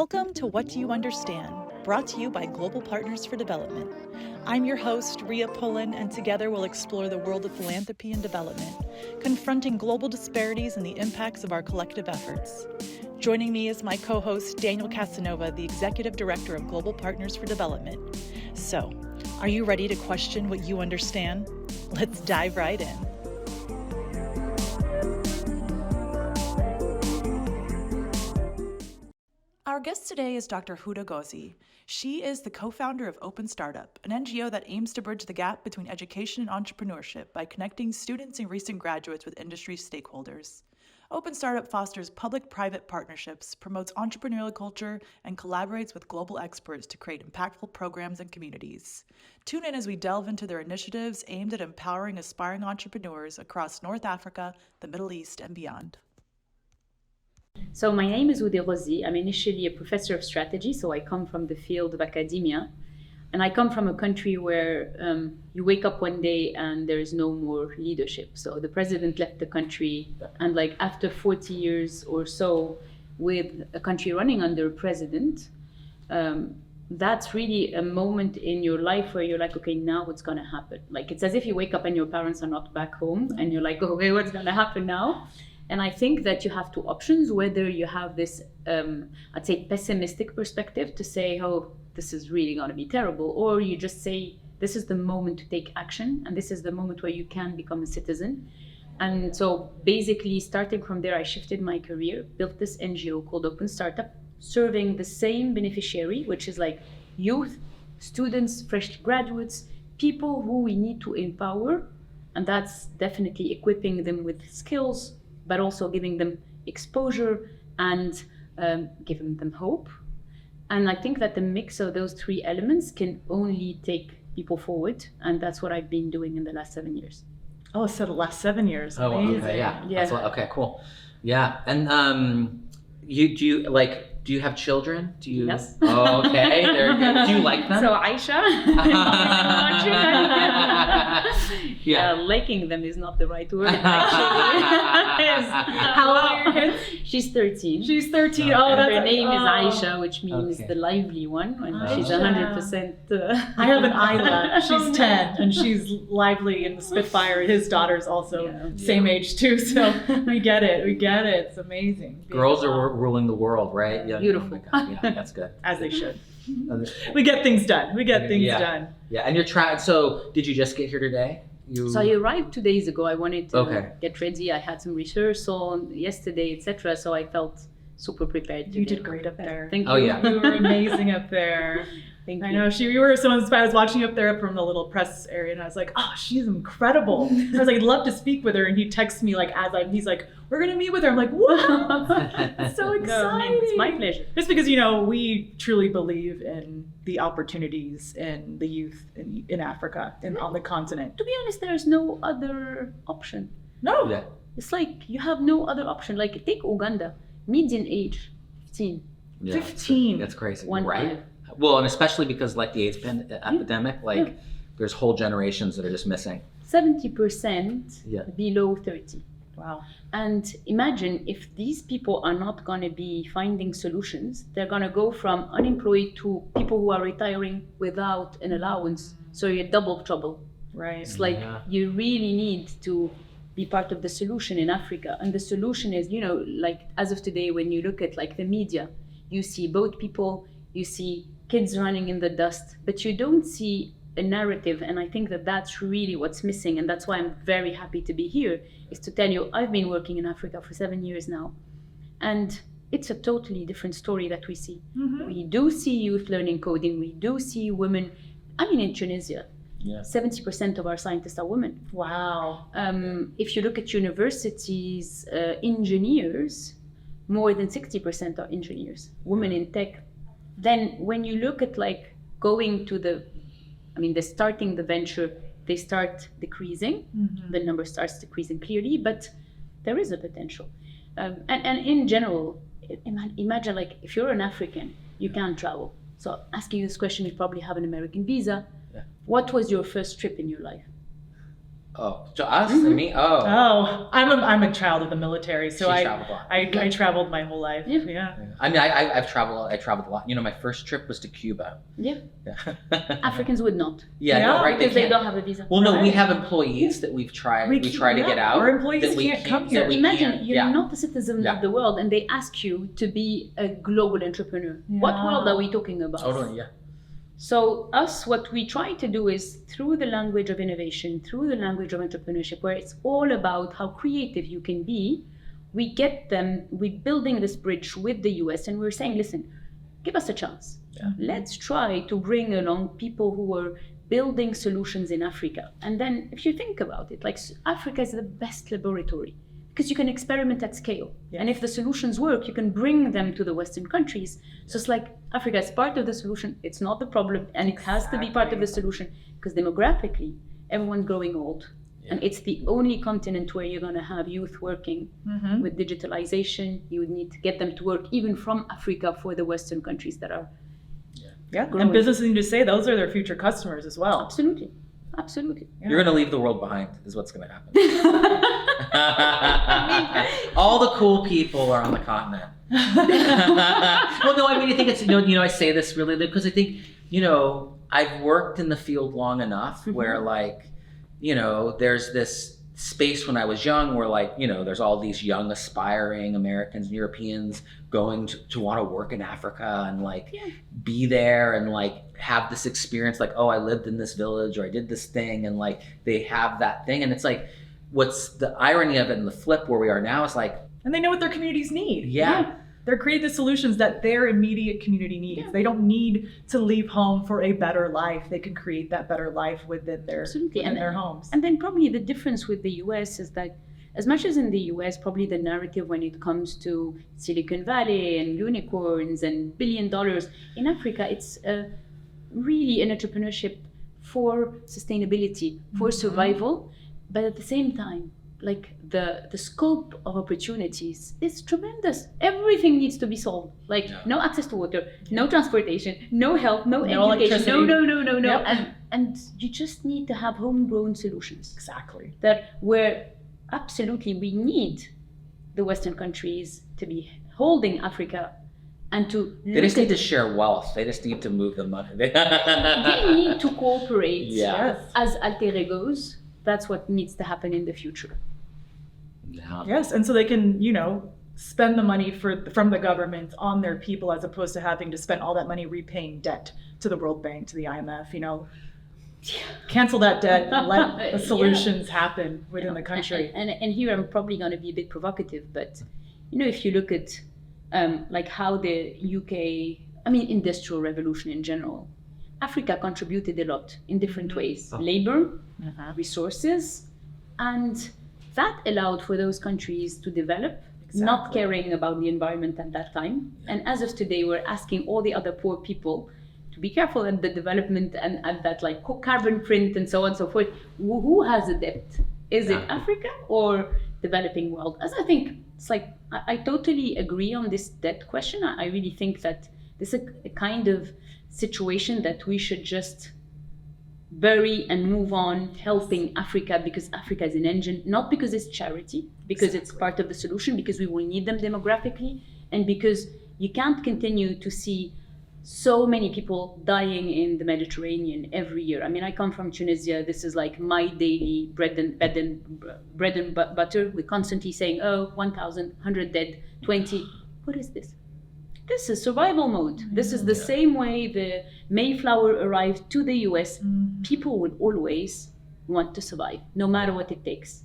Welcome to What Do You Understand, brought to you by Global Partners for Development. I'm your host, Ria Pullen, and together we'll explore the world of philanthropy and development, confronting global disparities and the impacts of our collective efforts. Joining me is my co-host, Daniel Casanova, the Executive Director of Global Partners for Development. So, are you ready to question what you understand? Let's dive right in. Our guest today is Dr. Houda Ghozzi. She is the co-founder of Open Startup, an NGO that aims to bridge the gap between education and entrepreneurship by connecting students and recent graduates with industry stakeholders. Open Startup fosters public-private partnerships, promotes entrepreneurial culture, and collaborates with global experts to create impactful programs and communities. Tune in as we delve into their initiatives aimed at empowering aspiring entrepreneurs across North Africa, the Middle East, and beyond. So my name is Houda Ghozzi. I'm initially a professor of strategy, so I come from the field of academia. And I come from a country where you wake up one day and there is no more leadership. So the president left the country, and like after 40 years or so with a country running under a president, that's really a moment in your life where you're like, okay, now what's gonna happen? Like it's as if you wake up and your parents are not back home and you're like, okay, what's gonna happen now? And I think that you have two options, whether you have this, I'd say, pessimistic perspective to say, oh, this is really going to be terrible, or you just say, this is the moment to take action, and this is the moment where you can become a citizen. And so basically, starting from there, I shifted my career, built this NGO called Open Startup, serving the same beneficiary, which is like youth, students, fresh graduates, people who we need to empower. And that's definitely equipping them with skills, but also giving them exposure and giving them hope. And I think that the mix of those three elements can only take people forward. And that's what I've been doing in the last 7 years. Oh, so the last 7 years. Oh, Amazing. okay, yeah. Yeah. Okay, cool. Yeah, and do you have children? Do you? Yes. Oh, okay, very good. Do you like them? So Aisha, yeah. liking them is not the right word actually. How old are your kids? She's 13. She's 13. Oh, that's Her name is Aisha, which means Okay. the lively one, and she's Aisha. 100%. I have an Isla. She's 10, and she's lively and the Spitfire. His daughter's also same age too, so we get it. It's amazing. Girls are ruling the world, right? Yeah. Beautiful. Oh my God, yeah, that's good. As they should. That's We get things done. Yeah. done. Yeah, and you're trying. So, did you just get here today? So I arrived 2 days ago. I wanted to Okay. get ready. I had some rehearsal yesterday, etc. So I felt super prepared. You today. did great up there. Thank you. Oh, yeah. You were amazing up there. Thank I you. know you were so inspired. I was watching you up there from the little press area, and I was like, "Oh, she's incredible." I was like, "I'd love to speak with her," and he texts me like he's like, "We're gonna meet with her." I'm like, "What?" That's so exciting. No, man, it's my pleasure. Just because we truly believe in the opportunities in the youth in Africa and on the continent. To be honest, there's no other option. No, Yeah. It's like you have no other option. Like take Uganda, median age 15. Yeah, 15. That's crazy, 1-5. right? Well, and especially because like the AIDS epidemic, like there's whole generations that are just missing. 70% Yeah. below 30. wow, And imagine if these people are not going to be finding solutions, they're going to go from unemployed to people who are retiring without an allowance. So you're double trouble. right? It's like Yeah. you really need to be part of the solution in Africa. And the solution is, like as of today, when you look at like the media, you see boat people, you see kids running in the dust, but you don't see a narrative. And I think that that's really what's missing. And that's why I'm very happy to be here, is to tell you, I've been working in Africa for 7 years now. And it's a totally different story that we see. Mhm. We do see youth learning coding. We do see women. I mean, in Tunisia, Yeah. 70% of our scientists are women. Wow. If you look at universities, engineers, more than 60% are engineers, women in tech. Then when you look at like going to they're starting the venture, they start decreasing. Mhm. The number starts decreasing clearly, but there is a potential. And in general, imagine like if you're an African, you can't travel. So asking you this question, you probably have an American visa. Yeah. What was your first trip in your life? Oh, to us? To me? Oh. Oh, I'm a child of the military, so She traveled a lot. I traveled my whole life. Yeah. I mean, I've traveled a lot. You know, my first trip was to Cuba. Yeah. Yeah. Africans would not. Yeah, Yeah, no, right? Because they can't. don't have a visa. Well, no, we Right. have employees that we try to get out. Our employees that we can't come here. that we Imagine can't- you're yeah. not a citizen Yeah. of the world, and they ask you to be a global entrepreneur. What Yeah. world are we talking about? Totally, yeah. So us, what we try to do is through the language of innovation, through the language of entrepreneurship, where it's all about how creative you can be, we're building this bridge with the US, and we're saying, listen, give us a chance. Yeah. Let's try to bring along people who are building solutions in Africa. And then if you think about it, like Africa is the best laboratory because you can experiment at scale. Yeah. And if the solutions work, you can bring them to the Western countries. So it's like Africa is part of the solution. It's not the problem. And it has to be part of the solution because demographically, everyone's growing old. Yeah. And it's the only continent where you're going to have youth working with digitalization. You would need to get them to work even from Africa for the Western countries that are Yeah. growing. And businesses need to say those are their future customers as well. Absolutely. Absolutely. You're going to leave the world behind, is what's going to happen. All the cool people are on the continent. Well, no, I mean, I think it's, I say this really because I think, I've worked in the field long enough where there's this space when I was young where there's all these young aspiring Americans and Europeans going to want to work in Africa and be there and have this experience I lived in this village or I did this thing and they have that thing and it's what's the irony of it and the flip where we are now is And they know what their communities need. yeah. They're creating the solutions that their immediate community needs. Yeah. They don't need to leave home for a better life. They can create that better life within their Absolutely. within their homes. And then probably the difference with the US is that as much as in the US, probably the narrative when it comes to Silicon Valley and unicorns and $1 billion, in Africa, it's really an entrepreneurship for sustainability, for survival, but at the same time, the scope of opportunities is tremendous. Everything needs to be solved. No access to water, no transportation, no health, no education, no. Yep. And you just need to have homegrown solutions. Exactly. That where absolutely we need the Western countries to be holding Africa and to They just need to share wealth. They just need to move the money. they need to cooperate Yeah. as alter egos. That's what needs to happen in the future. Yeah. Yes, and so they can, spend the money from the government on their people as opposed to having to spend all that money repaying debt to the World Bank, to the IMF, Cancel that debt, let the solutions happen within the country. And here I'm probably going to be a bit provocative, but if you look at how the UK, industrial revolution in general, Africa contributed a lot in different ways. Labor, resources, and that allowed for those countries to develop, not caring about the environment at that time. And as of today, we're asking all the other poor people to be careful at the development and at that carbon print and so on and so forth. Who has a debt? Is it Africa or developing world? As I think it's I totally agree on this debt question. I really think that this is a kind of situation that we should just bury and move on, helping Africa because Africa is an engine, not because it's charity, because it's part of the solution, because we will need them demographically, and because you can't continue to see so many people dying in the Mediterranean every year. I come from Tunisia. This is my daily bread and butter. We're constantly saying, 1,000, 100 dead, 20. What is this? This is survival mode. This is the same way the Mayflower arrived to the US. People would always want to survive, no matter what it takes.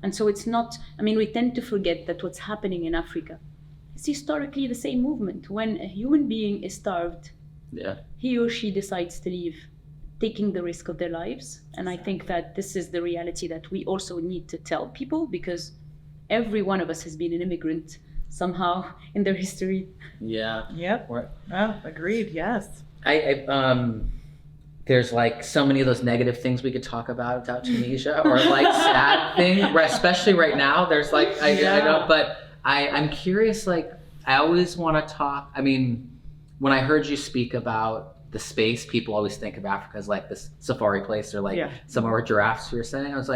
And so it's not, we tend to forget that what's happening in Africa is historically the same movement. When a human being is starved, he or she decides to leave, taking the risk of their lives. And I think that this is the reality that we also need to tell people, because every one of us has been an immigrant somehow in their history. Yeah. Yep. Agreed. Yes. There's so many of those negative things we could talk about Tunisia or sad thing, especially right now. There's I know, but I'm curious, I always want to talk. When I heard you speak about the space, people always think of Africa as this safari place or some of our giraffes you were saying. I was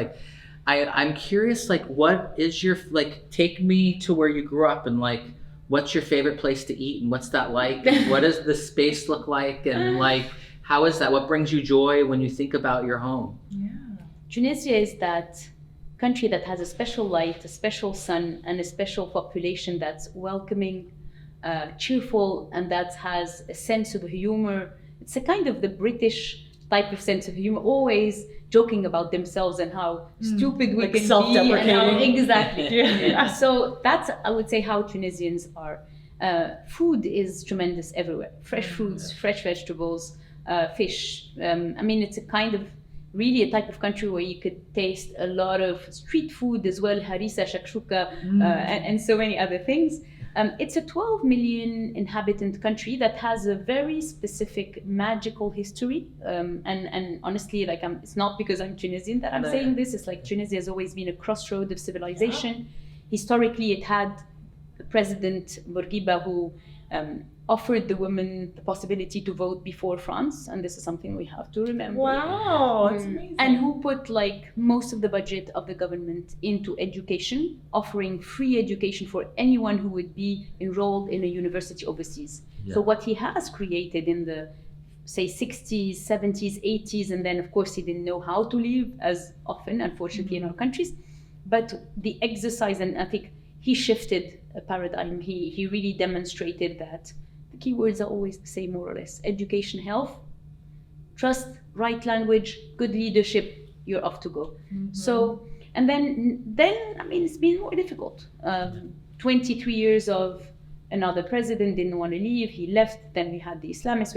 I'm curious, like, what is your, like, take me to where you grew up and, like, what's your favorite place to eat and what's that like? And what does the space look like? And, like, how is that? What brings you joy when you think about your home? Yeah. Tunisia is that country that has a special light, a special sun, and a special population that's welcoming, cheerful, and that has a sense of humor. It's a kind of the British type of sense of humor, always joking about themselves and how stupid we Like can be. self-deprecating. And how, exactly. Yeah. So that's, I would say, how Tunisians are. Food is tremendous everywhere. Fresh fruits, fresh vegetables, fish. I mean, it's a kind of really a type of country where you could taste a lot of street food as well, harissa, shakshuka, and so many other things. It's a 12 million inhabitant country that has a very specific magical history. And honestly, like it's not because I'm Tunisian that I'm saying this. It's like Tunisia has always been a crossroad of civilization. Historically, it had President Bourguiba who offered the women the possibility to vote before France, and this is something we have to remember. Wow, that's amazing. And who put like most of the budget of the government into education, offering free education for anyone who would be enrolled in a university overseas. Yeah. So what he has created in the, say, 60s, 70s, 80s, and then of course he didn't know how to leave as often, unfortunately, in our countries, but the exercise, and I think he shifted a paradigm. He really demonstrated that the keywords are always the same, more or less: education, health, trust, right language, good leadership, you're off to go. So, and then I mean, it's been more difficult. 23 years of another president didn't want to leave, he left, then we had the Islamists.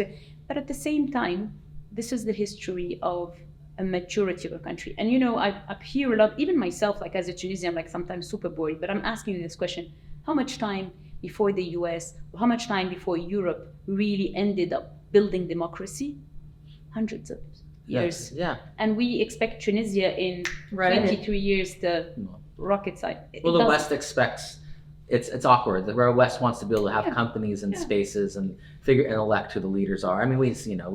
But at the same time, this is the history of a maturity of a country. And you know, I hear a lot, even myself, like as a Tunisian, I'm like sometimes super bored, but I'm asking you this question: how much time before the US, or how much time before Europe really ended up building democracy? Hundreds of years. Yeah. And we expect Tunisia in 23 years to rocket side. Well, the West expects, it's awkward. The West wants to be able to have companies and spaces and figure and elect who the leaders are. I mean, we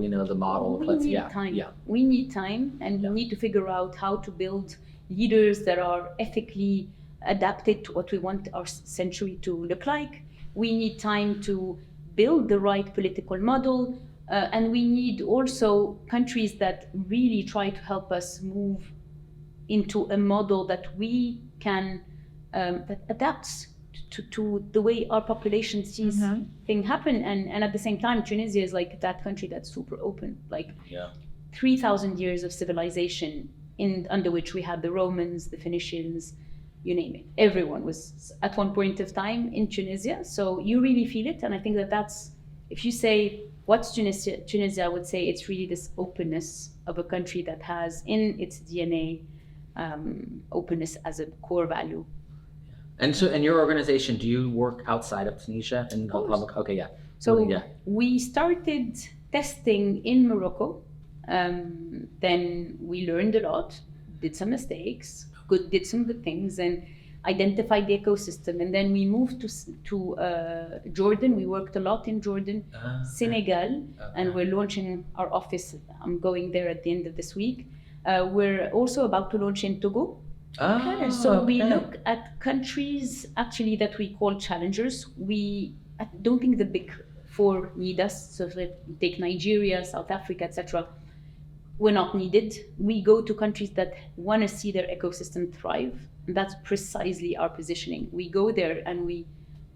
know the model. We need time. We need time, and we need to figure out how to build leaders that are ethically adapted to what we want our century to look like. We need time to build the right political model, and we need also countries that really try to help us move into a model that we can that adapts to the way our population sees things happen. And at the same time, Tunisia is like that country that's super open, like 3,000 years of civilization under which we had the Romans, the Phoenicians, you name it. Everyone was at one point of time in Tunisia. So you really feel it. And I think that's, if you say, what's Tunisia, I would say it's really this openness of a country that has in its DNA openness as a core value. And so, in your organization, do you work outside of Tunisia? Okay, yeah. So we started testing in Morocco. Then we learned a lot, did some mistakes, did some good things, and identified the ecosystem. And then we moved to Jordan. We worked a lot in Jordan, Senegal, and we're launching our office. I'm going there at the end of this week. We're also about to launch in Togo. So we look at countries actually that we call challengers. I don't think the big four need us. So let's take Nigeria, South Africa, etc. We're not needed. We go to countries that want to see their ecosystem thrive. And that's precisely our positioning. We go there and we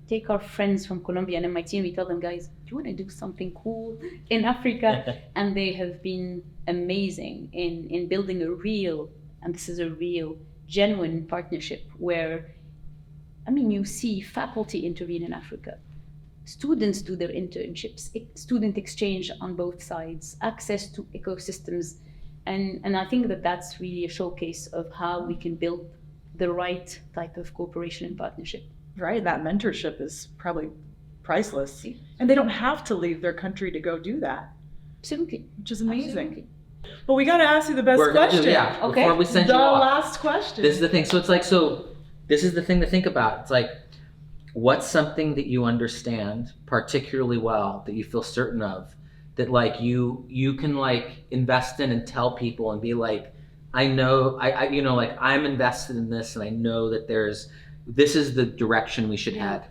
take our friends from Colombia and MIT and we tell them, guys, do you want to do something cool in Africa? And they have been amazing in building a real, and this is a real, genuine partnership where, I mean, you see faculty intervene in Africa. Students do their internships, student exchange on both sides, access to ecosystems. And I think that that's really a showcase of how we can build the right type of cooperation and partnership. Right, that mentorship is probably priceless. And they don't have to leave their country to go do that. Absolutely. Which is amazing. Absolutely. But we got to ask you the best question. Before we send you off. The last question. This is the thing. So it's like, this is the thing to think about. It's like, what's something that you understand particularly well, that you feel certain of, that like you can like invest in and tell people and be like, I know, I you know, like I'm invested in this, and I know that this is the direction we should head.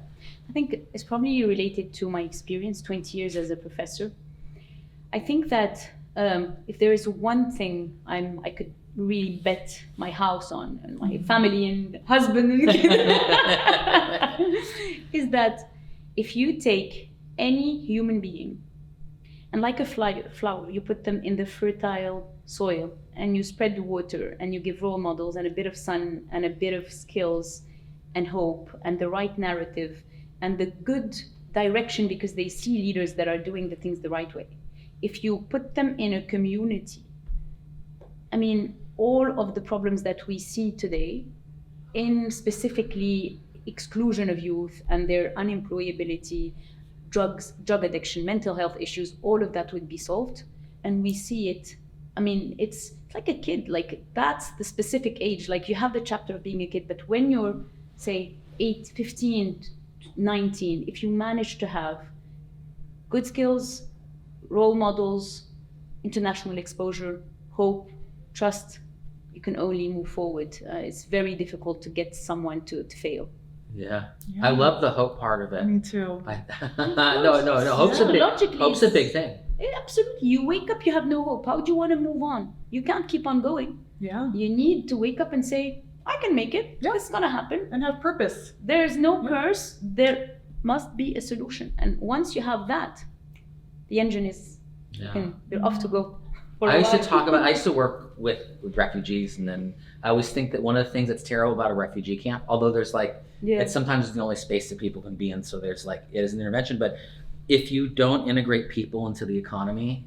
I think it's probably related to my experience, 20 years as a professor. I think that if there is one thing I could really bet my house on, and my family and husband and is that if you take any human being and like a flower, you put them in the fertile soil and you spread the water and you give role models and a bit of sun and a bit of skills and hope and the right narrative and the good direction, because they see leaders that are doing the things the right way. If you put them in a community, I mean, all of the problems that we see today in specifically exclusion of youth and their unemployability, drugs, drug addiction, mental health issues, all of that would be solved. And we see it, I mean, it's like a kid, like that's the specific age, like you have the chapter of being a kid, but when you're, say, 8, 15, 19, if you manage to have good skills, role models, international exposure, hope, trust, you can only move forward. It's very difficult to get someone to fail. Yeah. I love the hope part of it. Me too. No. Hope's a big thing. Absolutely. You wake up, you have no hope. How do you want to move on? You can't keep on going. Yeah. You need to wake up and say, I can make it. Yeah. It's going to happen. And have purpose. There's no curse. There must be a solution. And once you have that, the engine is, you're off to go. I used to work with refugees, and then I always think that one of the things that's terrible about a refugee camp, although there's like, it's sometimes the only space that people can be in, so there's like, it is an intervention, but if you don't integrate people into the economy,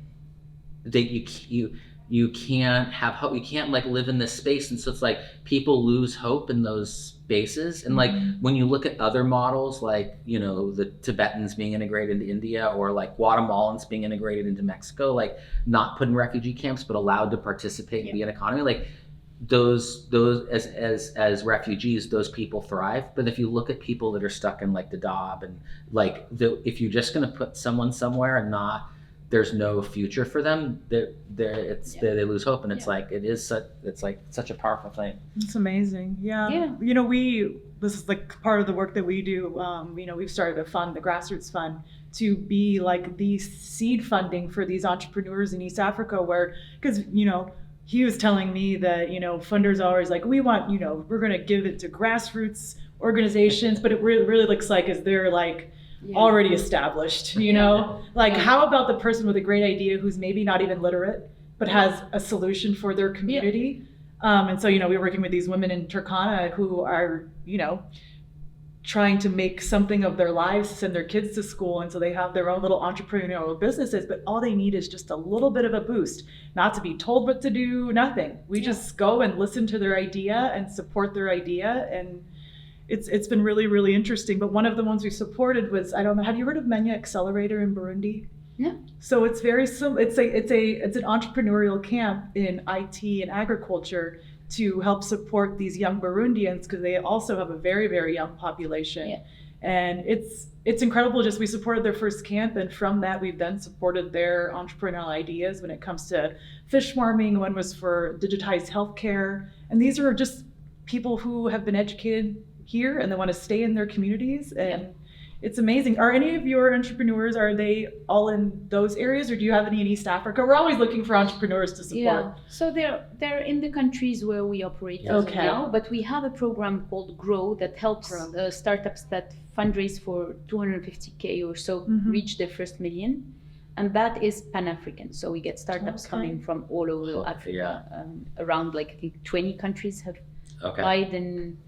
you can't have hope, you can't like live in this space, and so it's like people lose hope in those spaces. And like when you look at other models, like, you know, the Tibetans being integrated into India, or like Guatemalans being integrated into Mexico, like not put in refugee camps but allowed to participate in the economy, like those as refugees, those people thrive. But if you look at people that are stuck in like Dadaab, and like if you're just going to put someone somewhere and not, there's no future for them, they lose hope. And it's like, it's like such a powerful thing. It's amazing. Yeah. You know, this is like part of the work that we do. You know, we've started a fund, the Grassroots Fund, to be like the seed funding for these entrepreneurs in East Africa, because, you know, he was telling me that, you know, funders are always like, we want, you know, we're going to give it to grassroots organizations, but it really looks like is they're like, already established, you know, like how about the person with a great idea who's maybe not even literate, but has a solution for their community? And so, you know, we're working with these women in Turkana who are, you know, trying to make something of their lives, send their kids to school. And so they have their own little entrepreneurial businesses, but all they need is just a little bit of a boost, not to be told what to do, nothing. We just go and listen to their idea and support their idea. And it's been really, really interesting. But one of the ones we supported was, I don't know, have you heard of Menya Accelerator in Burundi? Yeah. So it's very simple. It's an entrepreneurial camp in IT and agriculture to help support these young Burundians, because they also have a very, very young population. Yeah. And it's incredible. Just we supported their first camp, and from that we've then supported their entrepreneurial ideas when it comes to fish farming. One was for digitized healthcare, and these are just people who have been educated here and they want to stay in their communities. And it's amazing. Are any of your entrepreneurs, are they all in those areas, or do you have any in East Africa? We're always looking for entrepreneurs to support. Yeah, so they're in the countries where we operate as of now, but we have a program called Grow that helps startups that fundraise for 250K or so reach their first million. And that is Pan-African. So we get startups coming from all over Africa. Around like I think 20 countries have applied, and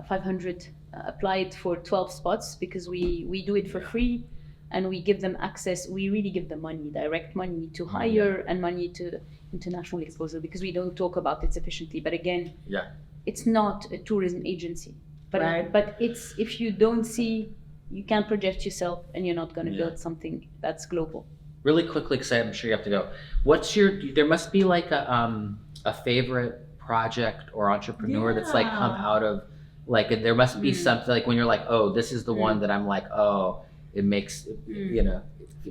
500 applied for 12 spots, because we do it for free, and we give them access. We really give them money, direct money to hire and money to international exposure, because we don't talk about it sufficiently. But again, it's not a tourism agency. But but it's, if you don't see, you can't project yourself, and you're not going to build something that's global. Really quickly, because I'm sure you have to go. There must be like a favorite project or entrepreneur that's like come out of, like, there must be something like when you're like, oh, this is the one that I'm like, oh, it makes, you know.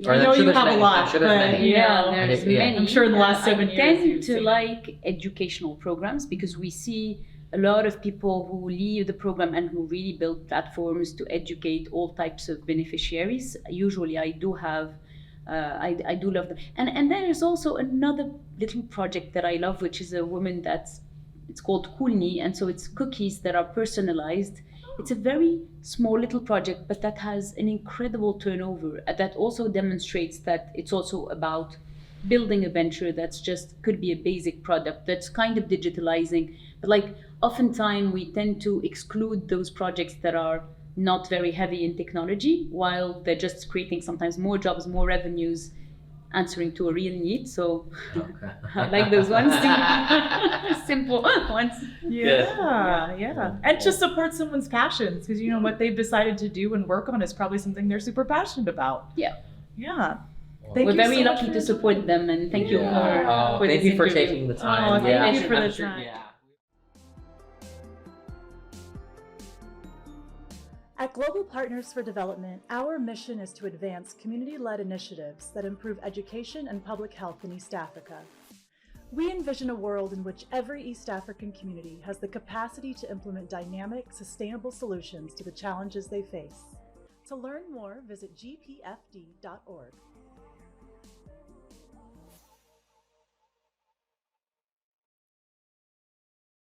I know you have a lot, I'm sure there's but many. Yeah, there's Yeah. many. I'm sure in the last 7 I years tend you've to seen like educational programs because we see a lot of people who leave the program and who really build platforms to educate all types of beneficiaries. Usually, I do have, I do love them. And there is also another little project that I love, which is a woman it's called Kulni, and so it's cookies that are personalized. It's a very small little project, but that has an incredible turnover. That also demonstrates that it's also about building a venture that's just could be a basic product that's kind of digitalizing. But like oftentimes we tend to exclude those projects that are not very heavy in technology, while they're just creating sometimes more jobs, more revenues, answering to a real need. So Okay. I like those ones. Simple ones. Yeah. And to support someone's passions, because you know what they've decided to do and work on is probably something they're super passionate about. Yeah. Yeah. Well, Thank We're you very so much lucky for to your support them, and thank you Yeah. for Thank this you for interview. taking the Oh, time. thank yeah. you for I'm the sure- time. Yeah. At Global Partners for Development, our mission is to advance community-led initiatives that improve education and public health in East Africa. We envision a world in which every East African community has the capacity to implement dynamic, sustainable solutions to the challenges they face. To learn more, visit gpfd.org.